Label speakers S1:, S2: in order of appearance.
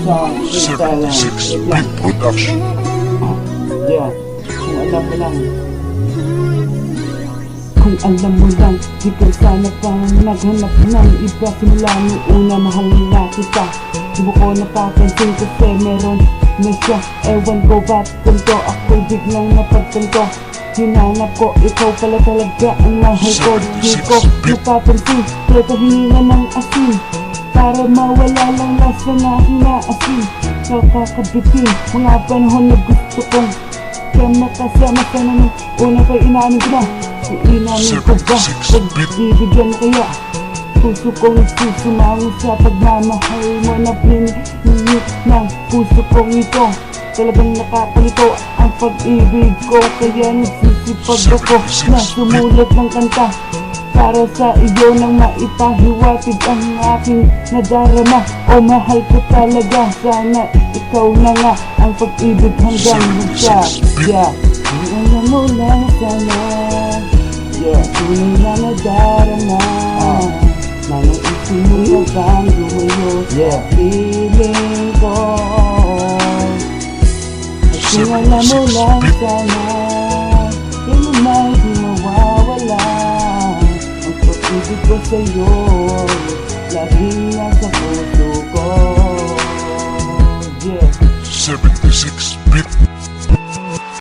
S1: 76-bit production.
S2: Yeah, kung alam mo lang. Kung alam mo lang, di ka sana pang naghanap ng iba. Simula nung una, mahal na kita. Di mo ko napapansin kasi meron na siya. Ewan ko ba't ganito, ako'y biglang napagtanto. Hinanap ko, ikaw pala talaga ang mahal ko. Di ko napapansin, pero pahinga ng asin para mawala lang lasa na inaasin. Nakakabitin, mga panahon na gusto kong kasama ka na nung una ko'y inamin ko na. Inamin ko ba, pagbibigyan kaya puso kong nagsusumango sa pagmamahal mo na pininit ng puso kong ito. Talagang nakakalito ang pag-ibig ko, kaya nagsisipag ako na sumulat ng kanta para sa iyo nang maipahiwatig ang aking nadarama. O mahal ko talaga, sana ikaw na nga ang pag-ibig hanggang magsiya. Alam mo lang sana, tunay na nadarama, nanaisin mo na bang lumayo sa piling ko. Kung alam mo lang sana, kailan may di mawawala ang pag-ibig ko sa'yo, laging nasa puso ko.
S1: 76-bit